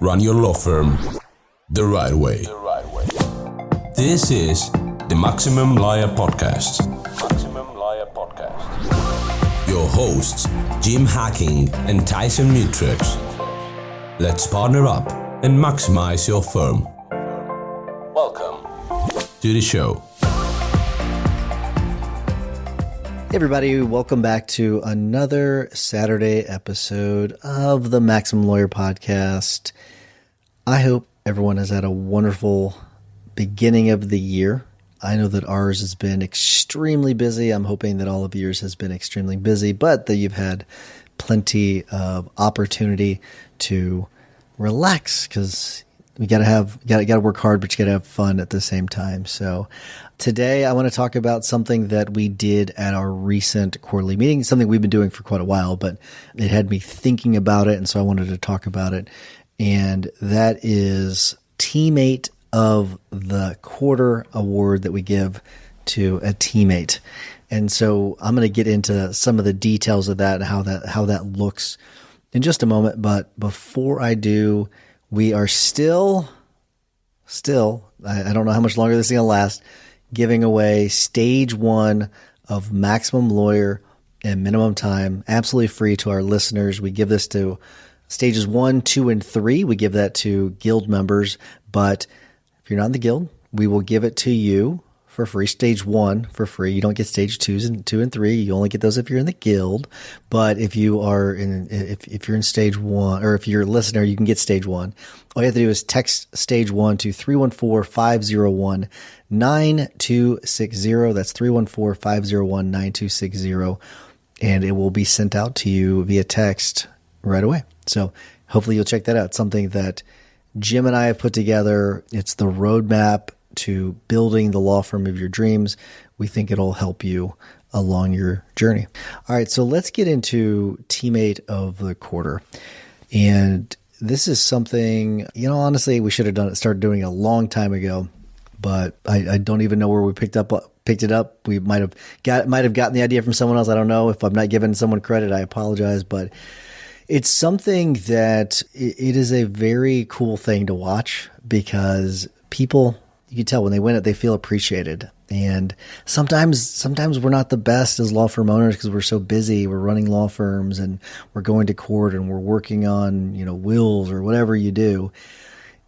run your law firm the right way. This is the Maximum Lawyer Podcast. Your hosts, Jim Hacking and Tyson Murtux. Let's partner up and maximize your firm. Welcome to the show. Hey everybody, welcome back to another Saturday episode of the Maximum Lawyer Podcast. I hope everyone has had a wonderful beginning of the year. I know that ours has been extremely busy. I'm hoping that all of yours has been extremely busy, but that you've had plenty of opportunity to relax, because we gotta work hard, but you gotta have fun at the same time. So today I want to talk about something that we did at our recent quarterly meeting, something we've been doing for quite a while, but it had me thinking about it, and so I wanted to talk about it. And that is Teammate of the Quarter award that we give to a teammate. And so I'm going to get into some of the details of that and how that looks in just a moment. But before I do, we are still, I don't know how much longer this is going to last, giving away stage 1 of Maximum Lawyer and Minimum Time, absolutely free to our listeners. We give this to stages 1, 2, and 3. We give that to guild members, but if you're not in the guild, we will give it to you for free. Stage 1 for free. You don't get stage 2 and 3. You only get those if you're in the guild. But if you are if you're in stage 1, or if you're a listener, you can get stage 1. All you have to do is text stage 1 to 314-501-9260. That's 314-501-9260, and it will be sent out to you via text right away. So hopefully you'll check that out. It's something that Jim and I have put together. It's the roadmap to building the law firm of your dreams. We think it'll help you along your journey. All right, so let's get into Teammate of the Quarter. And this is something, honestly, we should have started doing a long time ago, but I don't even know where we picked it up. We might have gotten the idea from someone else. I don't know. If I'm not giving someone credit, I apologize, but it's something that it is a very cool thing to watch, because people, you can tell when they win it, they feel appreciated. And sometimes we're not the best as law firm owners because we're so busy. We're running law firms and we're going to court and we're working on, wills or whatever you do.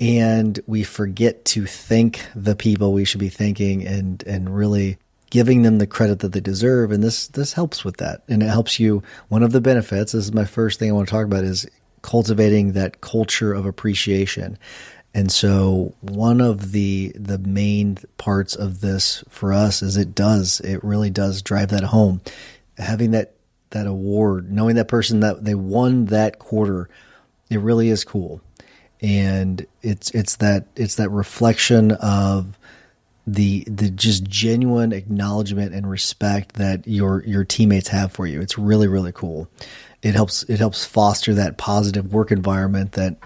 And we forget to thank the people we should be thanking and really giving them the credit that they deserve. And this helps with that. And it helps you. One of the benefits, this is my first thing I want to talk about, is cultivating that culture of appreciation. And so one of the main parts of this for us is it really does drive that home. Having that award, knowing that person that they won that quarter, it really is cool. And it's that reflection of the just genuine acknowledgement and respect that your teammates have for you. It's really, really cool. It helps foster that positive work environment that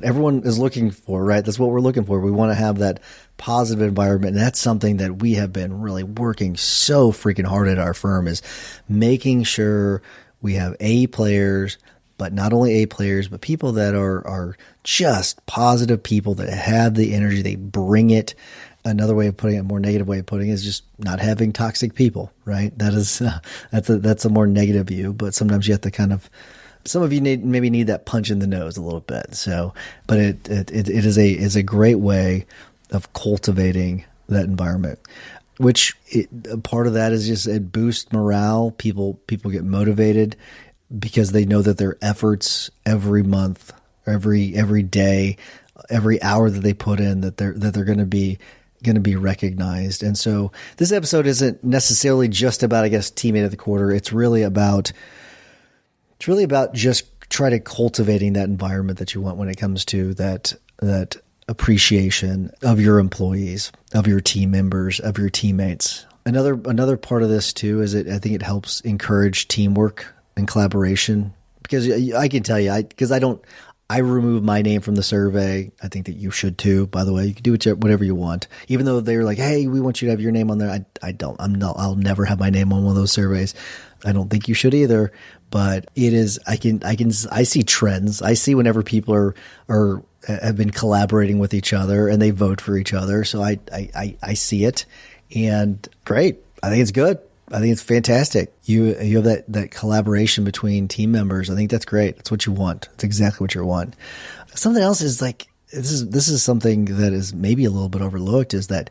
everyone is looking for, right? That's what we're looking for. We want to have that positive environment. And that's something that we have been really working so freaking hard at our firm, is making sure we have A players, but not only A players, but people that are just positive people that have the energy. They bring it. Another way of putting it, a more negative way of putting it, is just not having toxic people, right? That's a more negative view, but sometimes you have to some of you maybe need that punch in the nose a little bit. So, but it is a great way of cultivating that environment, which part of that is just it boosts morale. People get motivated because they know that their efforts every month, every day, every hour that they put in, that they're going to be recognized. And so this episode isn't necessarily just about, I guess, Teammate of the Quarter. It's really about just try to cultivating that environment that you want when it comes to that appreciation of your employees, of your team members, of your teammates. Another part of this too is I think it helps encourage teamwork and collaboration, because I can tell you, because I remove my name from the survey. I think that you should too, by the way. You can do whatever you want. Even though they're like, hey, we want you to have your name on there. I don't. I'll never have my name on one of those surveys. I don't think you should either. But it is, I see trends. I see whenever people have been collaborating with each other and they vote for each other. So I see it, and great. I think it's good. I think it's fantastic. You have that collaboration between team members. I think that's great. That's what you want. That's exactly what you want. Something else is like, this is something that is maybe a little bit overlooked, is that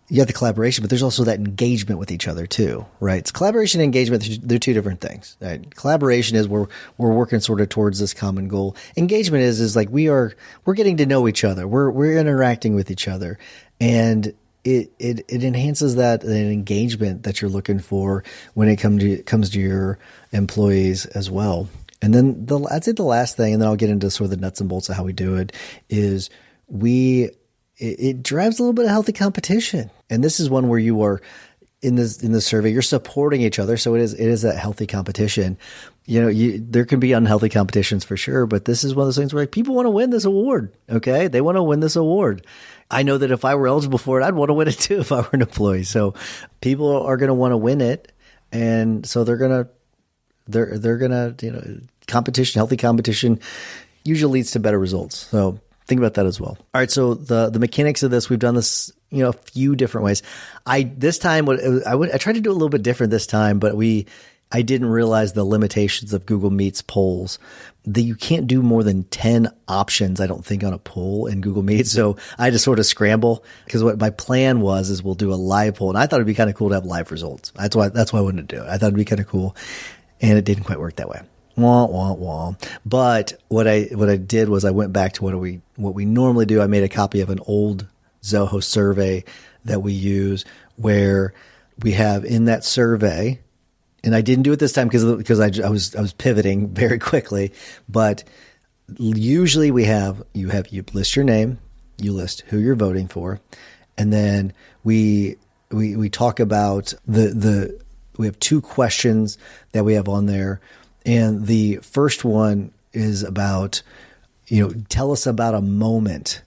you have the collaboration, but there's also that engagement with each other too, right? It's collaboration and engagement. They're two different things, right? Collaboration is we're working sort of towards this common goal. Engagement is like we're getting to know each other. We're interacting with each other, and it enhances that engagement that you're looking for when it comes to your employees as well. And then I'd say the last thing, and then I'll get into sort of the nuts and bolts of how we do it, is it drives a little bit of healthy competition. And this is one where you are in the survey, you're supporting each other. So it is that healthy competition. There can be unhealthy competitions for sure, but this is one of those things where people want to win this award. Okay. They want to win this award. I know that if I were eligible for it, I'd want to win it too if I were an employee. So people are going to want to win it. And so they're going to, competition, healthy competition usually leads to better results. So think about that as well. All right. So the mechanics of this, we've done this, a few different ways. I tried to do it a little bit different this time, but I didn't realize the limitations of Google Meets polls, that you can't do more than 10 options, I don't think, on a poll in Google Meet. So I had to sort of scramble, because what my plan is we'll do a live poll. And I thought it'd be kind of cool to have live results. That's why I wanted to do it. I thought it'd be kind of cool, and it didn't quite work that way. Wah, wah, wah. But what I did was I went back to what we normally do. I made a copy of an old Zoho survey that we use, where we have in that survey, and I didn't do it this time because I was pivoting very quickly, but usually you list your name, you list who you're voting for, and then we talk about we have two questions that we have on there. And the first one is about, tell us about a moment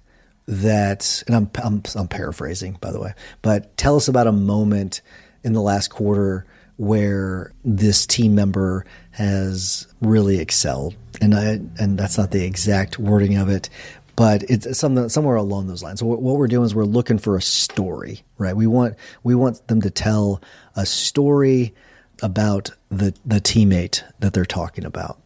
that, and I'm paraphrasing, by the way, but tell us about a moment in the last quarter where this team member has really excelled. And that's not the exact wording of it, but it's somewhere along those lines. So what we're doing is we're looking for a story, right? We want them to tell a story about the teammate that they're talking about.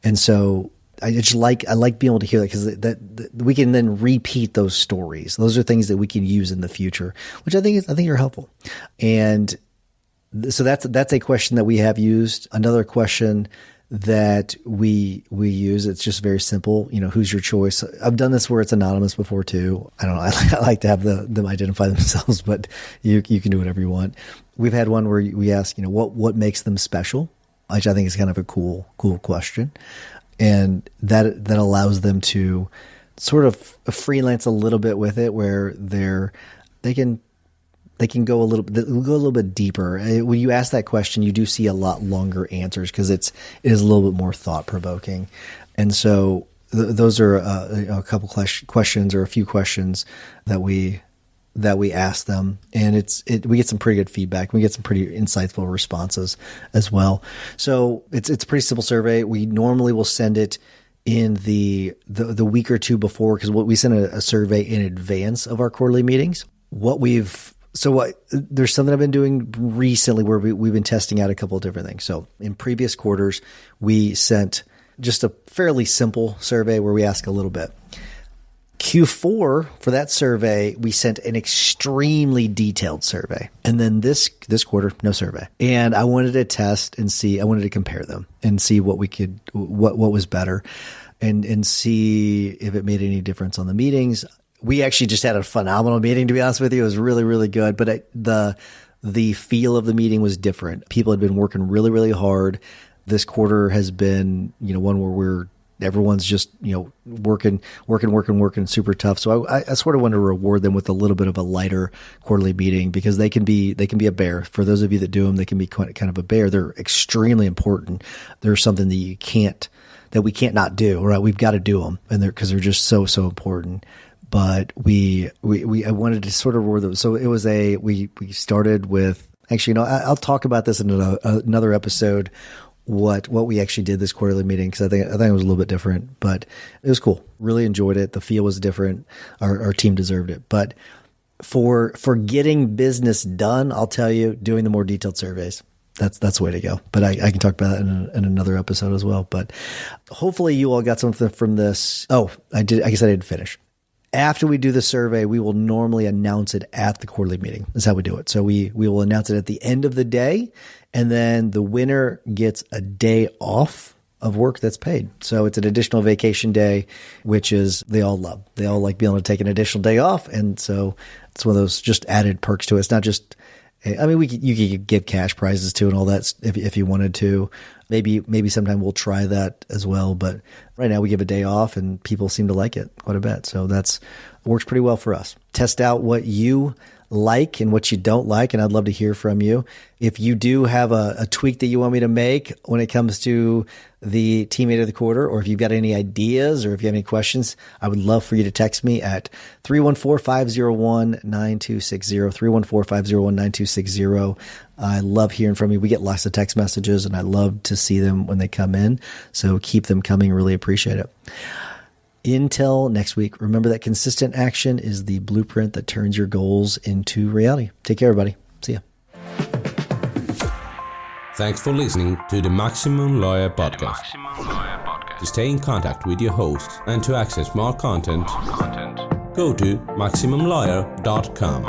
And so I like being able to hear that, because that we can then repeat those stories. Those are things that we can use in the future, which I think are helpful. And so that's a question that we have used. Another question that we use, it's just very simple. Who's your choice? I've done this where it's anonymous before too. I don't know. I like to have them identify themselves, but you can do whatever you want. We've had one where we ask, what makes them special, which I think is kind of a cool question. And that allows them to sort of freelance a little bit with it, where they can go a little bit deeper. When you ask that question, you do see a lot longer answers, because it is a little bit more thought provoking. And so those are a couple questions, or a few questions that we ask them, and we get some pretty good feedback. We get some pretty insightful responses as well. So it's a pretty simple survey. We normally will send it in the week or two before, because we send a survey in advance of our quarterly meetings. There's something I've been doing recently where we've been testing out a couple of different things. So in previous quarters, we sent just a fairly simple survey where we ask a little bit. Q4 for that survey, we sent an extremely detailed survey. And then this quarter, no survey. And I wanted to test and see, I wanted to compare them and see what was better, and see if it made any difference on the meetings. We actually just had a phenomenal meeting, to be honest with you. It was really, really good. But the feel of the meeting was different. People had been working really, really hard. This quarter has been, one where everyone's just, working super tough. So I sort of want to reward them with a little bit of a lighter quarterly meeting, because they can be a bear. For those of you that do them, they can be kind of a bear. They're extremely important. They're something that you can't that we can't not do, right? We've got to do them, and because they're just so important. But I wanted to sort of reward them. So it was we started with, actually, I'll talk about this in another episode, what we actually did this quarterly meeting, because I think it was a little bit different, but it was cool. Really enjoyed it. The feel was different. Our team deserved it. But for getting business done, I'll tell you, doing the more detailed surveys. That's the way to go. But I can talk about that in another episode as well. But hopefully you all got something from this. Oh, I guess I didn't finish. After we do the survey, we will normally announce it at the quarterly meeting. That's how we do it. So we will announce it at the end of the day, and then the winner gets a day off of work that's paid. So it's an additional vacation day, which is they all love. They all like being able to take an additional day off, and so it's one of those just added perks to it. It's not just, I mean, you could give cash prizes too and all that if you wanted to. Maybe sometime we'll try that as well. But right now we give a day off and people seem to like it quite a bit. So works pretty well for us. Test out what you like and what you don't like. And I'd love to hear from you. If you do have a tweak that you want me to make when it comes to the teammate of the quarter, or if you've got any ideas or if you have any questions, I would love for you to text me at 314-501-9260, 314-501-9260. I love hearing from you. We get lots of text messages and I love to see them when they come in. So keep them coming. Really appreciate it. Until next week, remember that consistent action is the blueprint that turns your goals into reality. Take care, everybody. See ya. Thanks for listening to the Maximum Lawyer Podcast. To stay in contact with your host and to access more content, go to MaximumLawyer.com.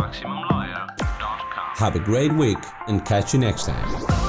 Have a great week and catch you next time.